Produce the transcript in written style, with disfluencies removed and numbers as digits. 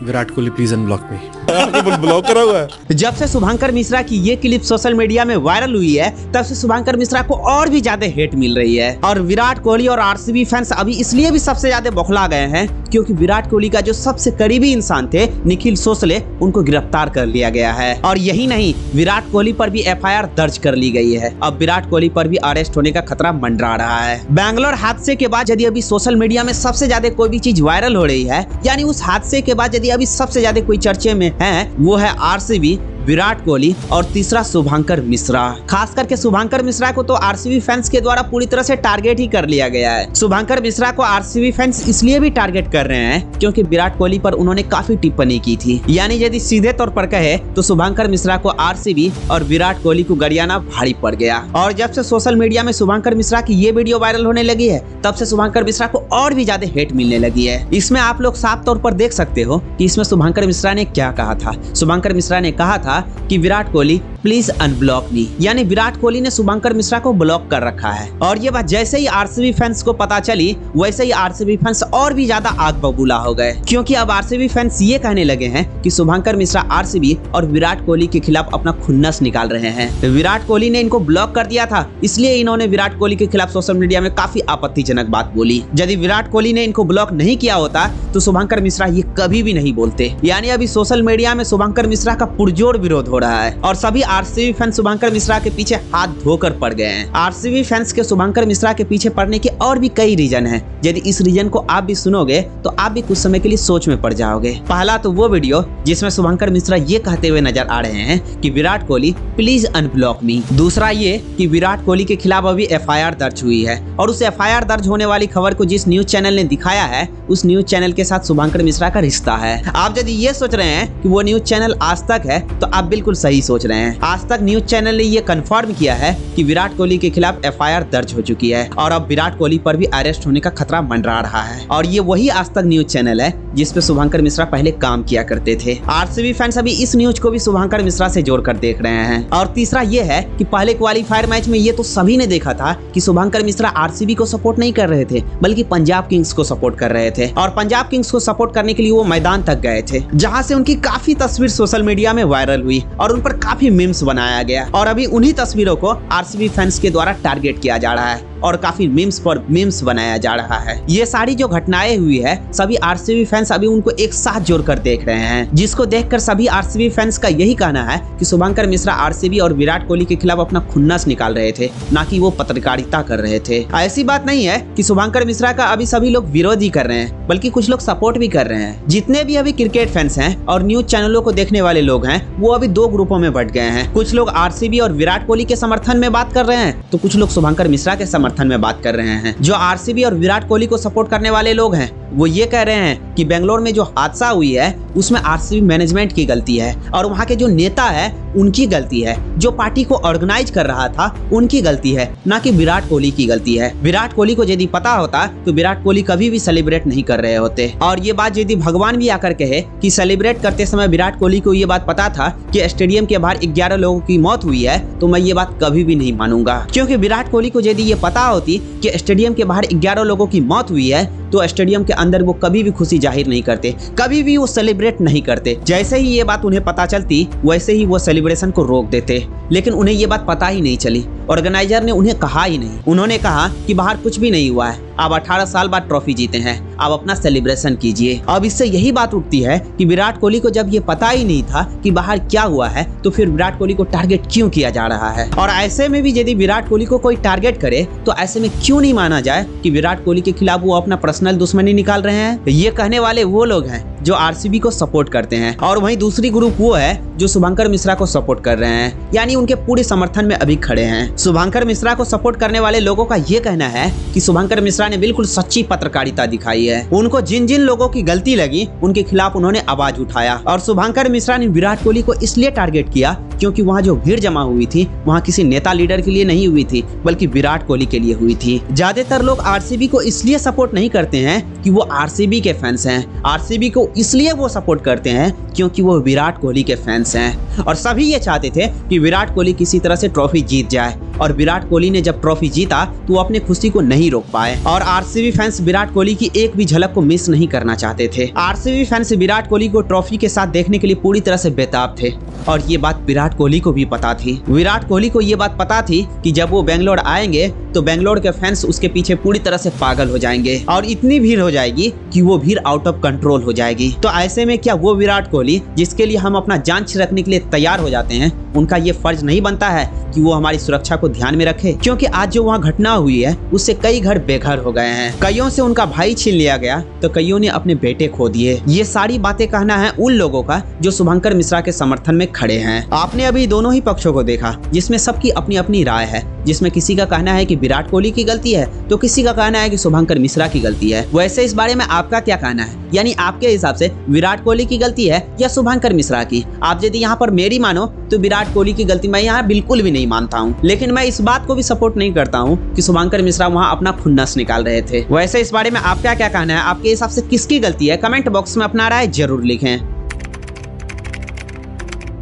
Virat Kohli please unblock me. Block करा हुआ है। जब से शुभंकर मिश्रा की ये क्लिप सोशल मीडिया में वायरल हुई है तब से शुभंकर मिश्रा को और भी ज्यादा हेट मिल रही है। और विराट कोहली और आरसीबी फैंस अभी इसलिए भी सबसे ज्यादा बौखला गए हैं क्योंकि विराट कोहली का जो सबसे करीबी इंसान थे निखिल सोसले, उनको गिरफ्तार कर लिया गया है। और यही नहीं, विराट कोहली पर भी एफआईआर दर्ज कर ली गई है। अब विराट कोहली पर भी अरेस्ट होने का खतरा मंडरा रहा है। बैंगलोर हादसे के बाद यदि अभी सोशल मीडिया में सबसे ज्यादा कोई भी चीज वायरल हो रही है, यानी उस हादसे के बाद यदि अभी सबसे ज्यादा कोई चर्चे में है, वो है आरसीबी, विराट कोहली और तीसरा शुभंकर मिश्रा। खास करके शुभंकर मिश्रा को तो आरसीबी फैंस के द्वारा पूरी तरह से टारगेट ही कर लिया गया है। शुभंकर मिश्रा को आरसीबी फैंस इसलिए भी टारगेट कर रहे हैं क्योंकि विराट कोहली पर उन्होंने काफी टिप्पणी की थी। यानी यदि सीधे तौर पर कहे तो शुभंकर मिश्रा को आरसीबी और विराट कोहली को गरियाना भारी पड़ गया। और जब से सोशल मीडिया में शुभंकर मिश्रा की ये वीडियो वायरल होने लगी है तब से शुभंकर मिश्रा को और भी ज्यादा हेट मिलने लगी है। इसमें आप लोग साफ तौर पर देख सकते हो कि इसमें शुभंकर मिश्रा ने क्या कहा था। शुभंकर मिश्रा ने कहा था कि विराट कोहली प्लीज अनब्लॉक मी, यानी विराट कोहली ने शुभंकर मिश्रा को ब्लॉक कर रखा है। और ये बात जैसे ही आरसीबी फैंस को पता चली वैसे ही आरसीबी फैंस और भी ज्यादा आग बबूला हो गए क्योंकि अब आरसीबी फैंस ये कहने लगे हैं कि शुभंकर मिश्रा आरसीबी और विराट कोहली के खिलाफ अपना खुन्नस निकाल रहे हैं। विराट कोहली ने इनको ब्लॉक कर दिया था, इसलिए इन्होंने विराट कोहली के खिलाफ सोशल मीडिया में काफी आपत्तिजनक बात बोली। यदि विराट कोहली ने इनको ब्लॉक नहीं किया होता तो शुभंकर मिश्रा ये कभी भी नहीं बोलते। यानी अभी सोशल मीडिया में शुभंकर मिश्रा का पुरजोर विरोध हो रहा है और सभी आरसीबी फैंस शुभंकर मिश्रा के पीछे हाथ धोकर पड़ गए हैं। आरसीबी फैंस के शुभंकर मिश्रा के पीछे पड़ने के और भी कई रीजन हैं। यदि इस रीजन को आप भी सुनोगे तो आप भी कुछ समय के लिए सोच में पड़ जाओगे। पहला तो वो वीडियो जिसमें शुभंकर मिश्रा ये कहते हुए नजर आ रहे हैं कि विराट कोहली प्लीज अनब्लॉक मी। दूसरा ये कि विराट कोहली के खिलाफ अभी एफआईआर दर्ज हुई है और उस एफआईआर दर्ज होने वाली खबर को जिस न्यूज चैनल ने दिखाया है उस न्यूज चैनल के साथ शुभंकर मिश्रा का रिश्ता है। आप यदि ये सोच रहे हैं कि वो न्यूज चैनल आज तक है तो आप बिल्कुल सही सोच रहे हैं। आज तक न्यूज चैनल ने ये कंफर्म किया है कि विराट कोहली के खिलाफ एफआईआर दर्ज हो चुकी है और अब विराट कोहली पर भी अरेस्ट होने का खतरा मंडरा रहा है। और ये वही आज तक न्यूज चैनल है जिसपे शुभंकर मिश्रा पहले काम किया करते थे। आरसीबी फैंस अभी इस न्यूज को भी शुभंकर मिश्रा से जोड़कर देख रहे हैं। और तीसरा ये है कि पहले क्वालीफायर मैच में ये तो सभी ने देखा था कि शुभंकर मिश्रा आरसीबी को सपोर्ट नहीं कर रहे थे बल्कि पंजाब किंग्स को सपोर्ट कर रहे थे। और पंजाब किंग्स को सपोर्ट करने के लिए वो मैदान तक गए थे जहाँ से उनकी काफी तस्वीर सोशल मीडिया में वायरल हुई और उन पर काफी मीम्स बनाया गया। और अभी उन्हीं तस्वीरों को आरसीबी फैंस के द्वारा टारगेट किया जा रहा है और काफी मीम्स पर मीम्स बनाया जा रहा है। ये सारी जो घटनाएं हुई है सभी आरसीबी फैंस अभी उनको एक साथ जोड़कर देख रहे हैं, जिसको देखकर सभी आरसीबी फैंस का यही कहना है कि शुभंकर मिश्रा आरसीबी और विराट कोहली के खिलाफ अपना खुन्नस निकाल रहे थे, ना कि वो पत्रकारिता कर रहे थे। ऐसी बात नहीं है कि शुभंकर मिश्रा का अभी सभी लोग विरोध ही कर रहे हैं बल्कि कुछ लोग सपोर्ट भी कर रहे हैं। जितने भी अभी क्रिकेट फैंस हैं और न्यूज चैनलों को देखने वाले लोग हैं वो अभी दो ग्रुपों में बंट गए हैं। कुछ लोग आरसीबी और विराट कोहली के समर्थन में बात कर रहे हैं तो कुछ लोग शुभंकर मिश्रा के समर्थन में बात कर रहे हैं। जो आरसीबी और विराट कोहली को सपोर्ट करने वाले लोग हैं वो ये कह रहे हैं कि बेंगलोर में जो हादसा हुई है उसमें आरसीबी मैनेजमेंट की गलती है और वहां के जो नेता है उनकी गलती है, जो पार्टी को ऑर्गेनाइज कर रहा था उनकी गलती है, ना कि विराट कोहली की गलती है। विराट कोहली को यदि पता होता तो विराट कोहली कभी भी सेलिब्रेट नहीं कर रहे होते। और ये बात यदि भगवान भी आकर कहे कि सेलिब्रेट करते समय विराट कोहली को ये बात पता था कि स्टेडियम के बाहर 11 लोगों की मौत हुई है तो मैं ये बात कभी भी नहीं मानूंगा। क्योंकि विराट कोहली को यदि ये पता होती कि स्टेडियम के बाहर 11 लोगों की मौत हुई है तो स्टेडियम के अंदर वो कभी भी खुशी जाहिर नहीं करते, कभी भी वो सेलिब्रेट नहीं करते। जैसे ही ये बात उन्हें पता चलती वैसे ही वो सेलिब्रेशन को रोक देते, लेकिन उन्हें ये बात पता ही नहीं चली। ऑर्गेनाइजर ने उन्हें कहा ही नहीं। उन्होंने कहा कि बाहर कुछ भी नहीं हुआ है, आप 18 साल बाद ट्रॉफी जीते हैं, आप अपना सेलिब्रेशन कीजिए। अब इससे यही बात उठती है कि विराट कोहली को जब ये पता ही नहीं था कि बाहर क्या हुआ है तो फिर विराट कोहली को टारगेट क्यों किया जा रहा है। और ऐसे में भी यदि विराट कोहली को कोई टारगेट करे तो ऐसे में क्यों नहीं माना जाए कि विराट कोहली के खिलाफ वो अपना पर्सनल दुश्मनी निकाल रहे हैं। ये कहने वाले वो लोग हैं जो आरसीबी को सपोर्ट करते हैं और वहीं दूसरी ग्रुप वो है जो शुभंकर मिश्रा को सपोर्ट कर रहे हैं, यानी उनके पूरे समर्थन में अभी खड़े हैं। शुभंकर मिश्रा को सपोर्ट करने वाले लोगों का ये कहना है कि शुभंकर मिश्रा ने बिल्कुल सच्ची पत्रकारिता दिखाई है। उनको जिन जिन लोगों की गलती लगी उनके खिलाफ उन्होंने आवाज उठाया। और शुभंकर मिश्रा ने विराट कोहली को इसलिए टारगेट किया क्योंकि वहाँ जो भीड़ जमा हुई थी वहाँ किसी नेता लीडर के लिए नहीं हुई थी बल्कि विराट कोहली के लिए हुई थी। ज्यादातर लोग आरसीबी को इसलिए सपोर्ट नहीं करते हैं कि वो आरसीबी के फैंस हैं, आरसीबी को इसलिए वो सपोर्ट करते हैं क्योंकि वो विराट कोहली के फैंस हैं। और सभी ये चाहते थे कि विराट कोहली किसी तरह से ट्रॉफी जीत जाए और विराट कोहली ने जब ट्रॉफी जीता तो वो अपनी खुशी को नहीं रोक पाए और आरसीबी फैंस विराट कोहली की एक भी झलक को मिस नहीं करना चाहते थे। आरसीबी फैंस विराट कोहली को ट्रॉफी के साथ देखने के लिए पूरी तरह से बेताब थे और ये बात विराट कोहली को भी पता थी। विराट कोहली को ये बात पता थी कि जब वो बेंगलोर आएंगे तो बेंगलोर के फैंस उसके पीछे पूरी तरह से पागल हो जाएंगे और इतनी भीड़ हो जाएगी कि वो भीड़ आउट ऑफ कंट्रोल हो जाएगी। तो ऐसे में क्या वो विराट कोहली जिसके लिए हम अपना जान छिड़कने के लिए तैयार हो जाते हैं, उनका ये फर्ज नहीं बनता है कि वो हमारी सुरक्षा को ध्यान में रखे? क्योंकि आज जो वहाँ घटना हुई है उससे कई घर बेघर हो गए हैं, कईयों से उनका भाई छीन लिया गया तो कईयों ने अपने बेटे खो दिए। ये सारी बातें कहना है उन लोगों का जो शुभंकर मिश्रा के समर्थन में खड़े हैं। आपने अभी दोनों ही पक्षों को देखा जिसमें सबकी अपनी अपनी राय है, जिसमें किसी का कहना है कि विराट कोहली की गलती है तो किसी का कहना है कि शुभंकर मिश्रा की गलती है। वैसे इस बारे में आपका क्या कहना है? यानी आपके हिसाब से विराट कोहली की गलती है या शुभंकर मिश्रा की? आप यदि यहाँ पर मेरी मानो तो विराट कोहली की गलती मैं यहाँ बिल्कुल भी नहीं मानता हूँ, लेकिन मैं इस बात को भी सपोर्ट नहीं करता हूँ कि शुभंकर मिश्रा वहाँ अपना खुन्नस निकाल रहे थे। वैसे इस बारे में आपका क्या कहना है? आपके हिसाब से किसकी गलती है? कमेंट बॉक्स में अपना राय जरूर लिखें।